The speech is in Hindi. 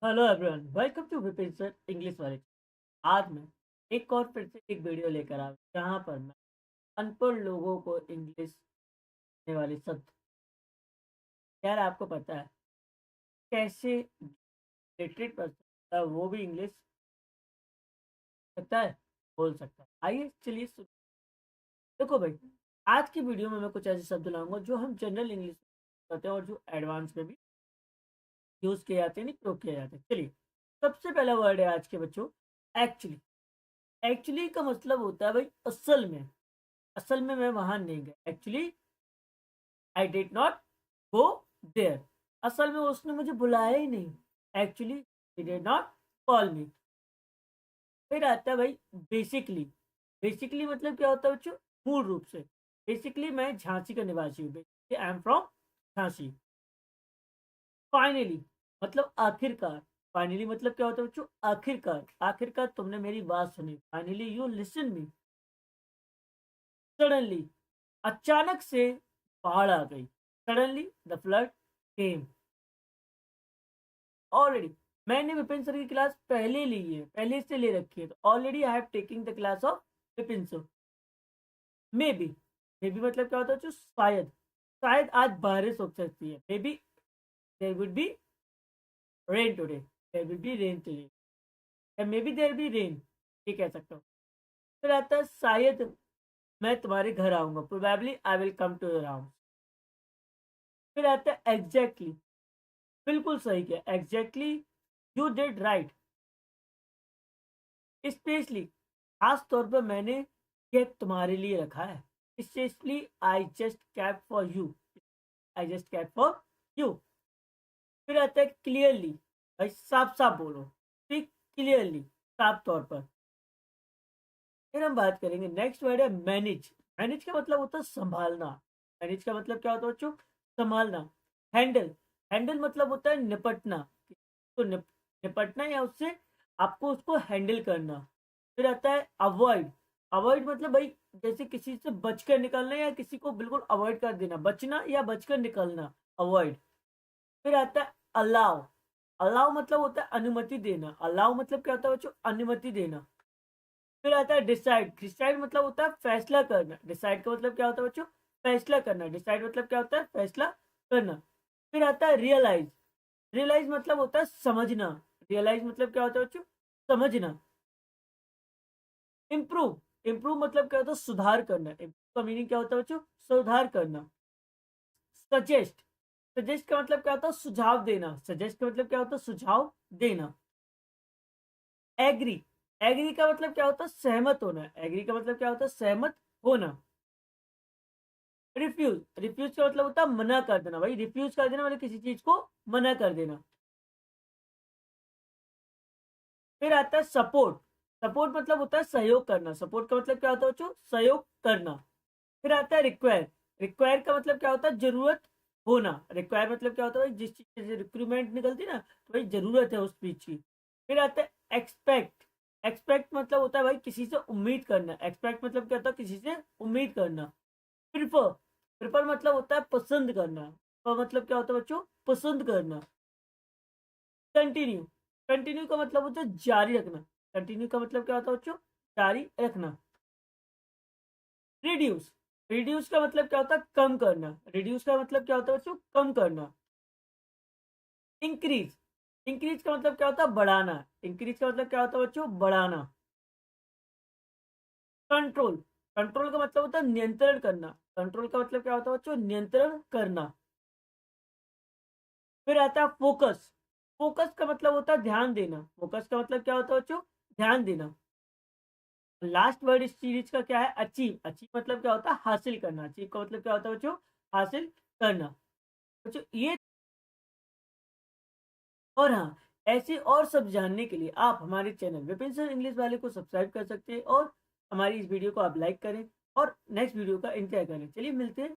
Hello everyone, welcome to Vipin sir English वाले। आज मैं एक और फिर से एक वीडियो लेकर आया जहाँ पर मैं अनपढ़ लोगों को इंग्लिश देने वाले शब्द। यार आपको पता है कैसे लिटरेट पर्सन है वो भी इंग्लिश सकता है, बोल सकता है। आइए चलिए देखो भाई, आज की वीडियो में मैं कुछ ऐसे शब्द लाऊंगा जो हम जनरल इंग्लिश करते हैं और जो एडवांस में भी यूज किए जाते हैं, नहीं प्रयोग किए जाते हैं। चलिए, सबसे पहला वर्ड है आज के बच्चों, एक्चुअली। एक्चुअली का मतलब होता है भाई असल में। असल में मैं वहां नहीं गया, actually I did not go there. असल में उसने मुझे बुलाया ही नहीं, actually he did not call me. फिर आता है भाई बेसिकली। बेसिकली मतलब क्या होता है बच्चों? मूल रूप से। बेसिकली मैं झांसी का निवासी हूँ, basically I am from Jhansi. Finally मतलब आखिरकार। फाइनली मतलब क्या होता है बच्चों? आखिरकार। आखिरकार तुमने मेरी बात सुनी, finally you listen me. Suddenly अचानक से बाढ़ आ गई। Suddenly the flood came. Already मैंने विपिन सर की क्लास पहले ली है, पहले से ले रखी है, तो already I have taking the class of Vipin sir. May be. May be मतलब क्या होता है? जो शायद, शायद आज बारिश हो सकती है। Maybe there would be rain today. There will be rain today, या maybe there be rain, ये कह सकता हूँ। फिर आता है शायद मैं तुम्हारे घर आऊंगा, probably I will come to your house. फिर आता है एग्जैक्टली। बिल्कुल सही किया, exactly you did right. Specially खास तौर पर मैंने ये तुम्हारे लिए रखा है। Specially I just kept for you. I just kept for you. फिर आता है क्लियरली। भाई साफ साफ बोलो, स्पीक क्लियरली, साफ तौर पर। फिर हम बात करेंगे, नेक्स्ट वर्ड है मैनेज। मैनेज का मतलब होता है संभालना। मैनेज का मतलब क्या होता है बच्चों? संभालना। हैंडल। हैंडल मतलब होता है निपटना। तो निपटना या उससे आपको उसको हैंडल करना। फिर आता है अवॉइड। अवॉइड मतलब भाई जैसे किसी से बचकर निकलना या किसी को बिल्कुल अवॉइड कर देना, बचना या बचकर निकलना, अवॉइड। फिर आता है अलाउ। अलाउ मतलब होता है अनुमति देना। अलाउ मतलब क्या होता है बच्चों? अनुमति देना। फिर आता है डिसाइड। डिसाइड मतलब होता है फैसला करना। डिसाइड का मतलब क्या होता है बच्चों? फैसला करना। डिसाइड मतलब क्या होता है? फैसला करना। फिर आता है रियलाइज। रियलाइज मतलब होता है समझना। रियलाइज मतलब क्या होता है बच्चों? समझना। इम्प्रूव। इम्प्रूव मतलब क्या होता है? सुधार करना। इम्प्रूव का मीनिंग क्या होता है बच्चों? सुधार करना। सजेस्ट। सजेस्ट का मतलब क्या होता है? सुझाव देना। सजेस्ट का मतलब क्या होता है? सुझाव देना। एग्री। एग्री का मतलब क्या होता है? सहमत होना। एग्री का मतलब क्या होता है? सहमत होना। रिफ्यूज। रिफ्यूज का मतलब होता है मना कर देना। भाई रिफ्यूज कर देना मतलब किसी चीज को मना कर देना। फिर आता है सपोर्ट। सपोर्ट मतलब होता है सहयोग करना। सपोर्ट का मतलब क्या होता है बच्चों? सहयोग करना। फिर आता है रिक्वायर। रिक्वायर का मतलब क्या होता है? जरूरत होना। रिक्वायर मतलब क्या होता है? भाई जिस चीज से रिक्रूटमेंट निकलती है ना, तो भाई जरूरत है उस चीज की। फिर आता है एक्सपेक्ट। एक्सपेक्ट मतलब होता है भाई किसी से उम्मीद करना। एक्सपेक्ट मतलब क्या होता है? किसी से उम्मीद करना। प्रिफर। प्रिफर मतलब होता है पसंद करना। तो मतलब क्या होता है बच्चों? पसंद करना। कंटिन्यू। कंटिन्यू का मतलब होता है जारी रखना। कंटिन्यू का मतलब क्या होता है बच्चों? जारी रखना। रिड्यूस। रिड्यूस का मतलब क्या होता है? कम करना। रिड्यूस का मतलब क्या होता है बच्चों? कम करना। इंक्रीज। इंक्रीज का मतलब क्या होता है? बढ़ाना। इंक्रीज का मतलब क्या होता है बच्चों? बढ़ाना। कंट्रोल। कंट्रोल का मतलब होता है नियंत्रण करना। कंट्रोल का मतलब क्या होता है बच्चों? नियंत्रण करना। फिर आता है फोकस। फोकस का मतलब होता है ध्यान देना। फोकस का मतलब क्या होता है बच्चों? ध्यान देना। लास्ट वर्ड इस सीरीज का क्या है? अचीव। अचीव मतलब क्या होता है? हासिल करना। अचीव का मतलब क्या होता है बच्चों? हासिल करना। बच्चों ये, और हाँ, ऐसे और सब जानने के लिए आप हमारे चैनल विपिन सर इंग्लिश वाले को सब्सक्राइब कर सकते हैं, और हमारी इस वीडियो को आप लाइक करें और नेक्स्ट वीडियो का इंतजार करें। चलिए मिलते हैं।